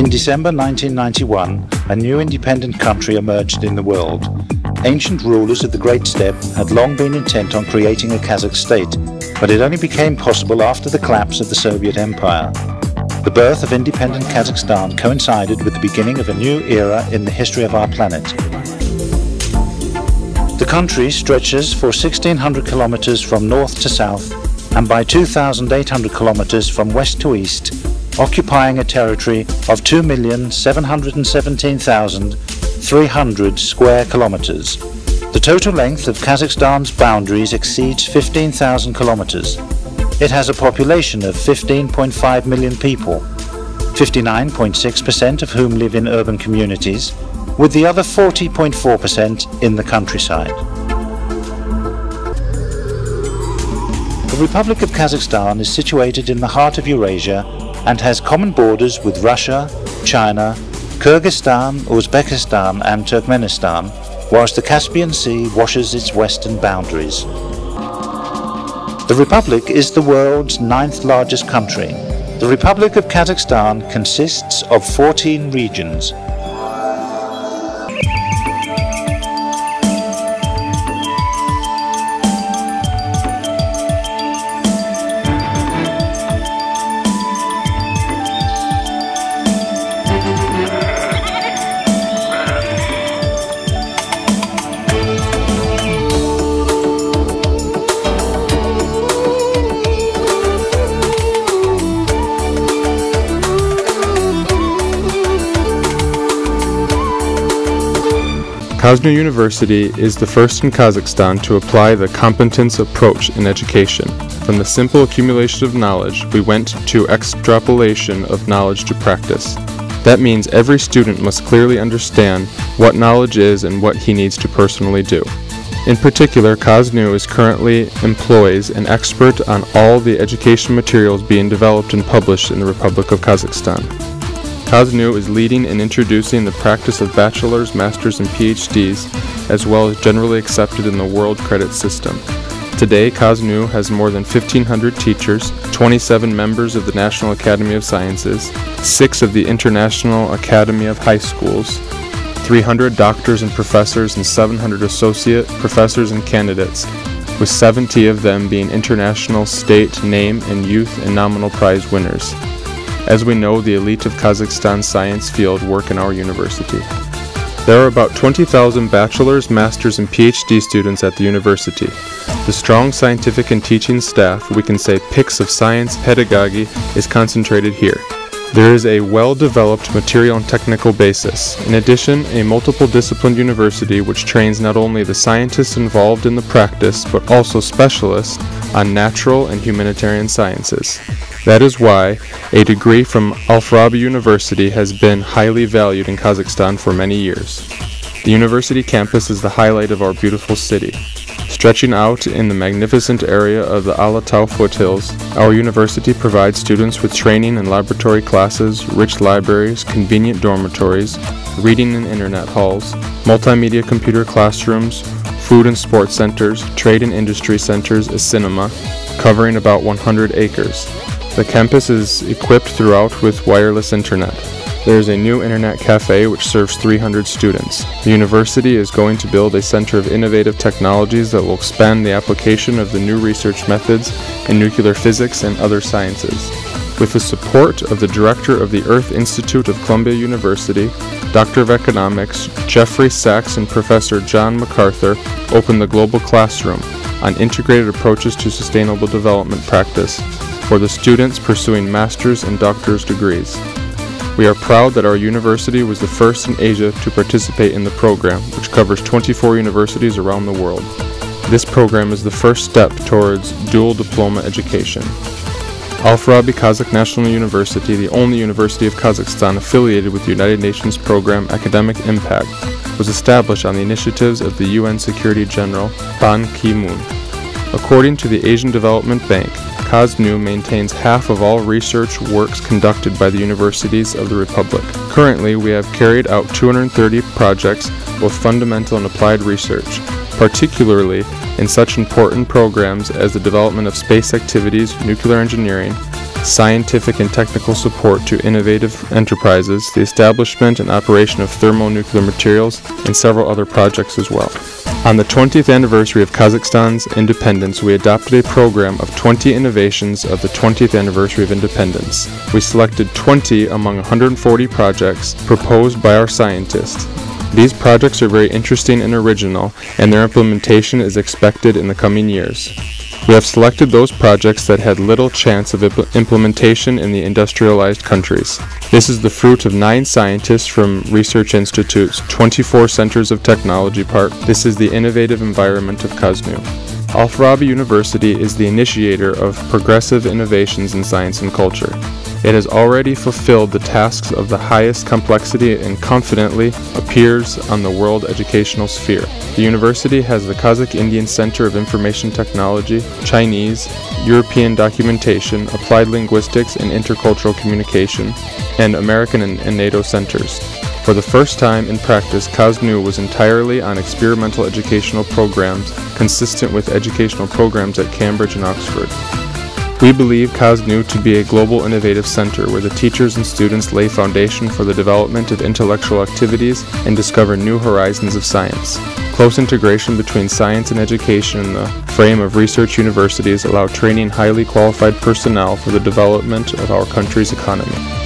In December 1991, a new independent country emerged in the world. Ancient rulers of the Great Steppe had long been intent on creating a Kazakh state, but it only became possible after the collapse of the Soviet Empire. The birth of independent Kazakhstan coincided with the beginning of a new era in the history of our planet. The country stretches for 1,600 kilometers from north to south and by 2,800 kilometers from west to east, occupying a territory of 2,717,300 square kilometers. The total length of Kazakhstan's boundaries exceeds 15,000 kilometers. It has a population of 15.5 million people, 59.6% of whom live in urban communities, with the other 40.4% in the countryside. The Republic of Kazakhstan is situated in the heart of Eurasia and has common borders with Russia, China, Kyrgyzstan, Uzbekistan and Turkmenistan, whilst the Caspian Sea washes its western boundaries. The Republic is the world's 9th largest country. The Republic of Kazakhstan consists of 14 regions. KazNU University is the first in Kazakhstan to apply the competence approach in education. From the simple accumulation of knowledge, we went to extrapolation of knowledge to practice. That means every student must clearly understand what knowledge is and what he needs to personally do. In particular, KazNU currently employs an expert on all the education materials being developed and published in the Republic of Kazakhstan. KazNU is leading in introducing the practice of bachelor's, master's, and PhDs, as well as generally accepted in the world credit system. Today, KazNU has more than 1,500 teachers, 27 members of the National Academy of Sciences, 6 of the International Academy of High Schools, 300 doctors and professors, and 700 associate professors and candidates, with 70 of them being international, state, name, and youth and nominal prize winners. As we know, the elite of Kazakhstan's science field work in our university. There are about 20,000 bachelor's, master's, and PhD students at the university. The strong scientific and teaching staff, we can say picks of science pedagogy, is concentrated here. There is a well-developed material and technical basis. In addition, a multiple-disciplined university which trains not only the scientists involved in the practice, but also specialists on natural and humanitarian sciences. That is why a degree from Al-Farabi University has been highly valued in Kazakhstan for many years. The university campus is the highlight of our beautiful city. Stretching out in the magnificent area of the Alatau foothills, our university provides students with training and laboratory classes, rich libraries, convenient dormitories, reading and internet halls, multimedia computer classrooms, food and sports centers, trade and industry centers, a cinema, covering about 100 acres. The campus is equipped throughout with wireless internet. There is a new internet cafe which serves 300 students. The university is going to build a center of innovative technologies that will expand the application of the new research methods in nuclear physics and other sciences. With the support of the director of the Earth Institute of Columbia University, Doctor of Economics, Jeffrey Sachs, and Professor John MacArthur opened the Global Classroom on integrated approaches to sustainable development practice for the students pursuing master's and doctor's degrees. We are proud that our university was the first in Asia to participate in the program, which covers 24 universities around the world. This program is the first step towards dual diploma education. Al-Farabi Kazakh National University, the only university of Kazakhstan affiliated with the United Nations program Academic Impact, was established on the initiatives of the UN Secretary General Ban Ki-moon. According to the Asian Development Bank, KazNU maintains half of all research works conducted by the universities of the Republic. Currently, we have carried out 230 projects, both fundamental and applied research, particularly in such important programs as the development of space activities, nuclear engineering, scientific and technical support to innovative enterprises, the establishment and operation of thermonuclear materials, and several other projects as well. On the 20th anniversary of Kazakhstan's independence, we adopted a program of 20 innovations of the 20th anniversary of independence. We selected 20 among 140 projects proposed by our scientists. These projects are very interesting and original, and their implementation is expected in the coming years. We have selected those projects that had little chance of implementation in the industrialized countries. This is the fruit of 9 scientists from research institutes, 24 centers of technology part. This is the innovative environment of KazNU. Al-Farabi University is the initiator of progressive innovations in science and culture. It has already fulfilled the tasks of the highest complexity and confidently appears on the world educational sphere. The university has the Kazakh Indian Center of Information Technology, Chinese, European Documentation, Applied Linguistics and Intercultural Communication, and American and NATO centers. For the first time in practice, KazNU was entirely on experimental educational programs consistent with educational programs at Cambridge and Oxford. We believe KazNU to be a global innovative center where the teachers and students lay foundation for the development of intellectual activities and discover new horizons of science. Close integration between science and education in the frame of research universities allow training highly qualified personnel for the development of our country's economy.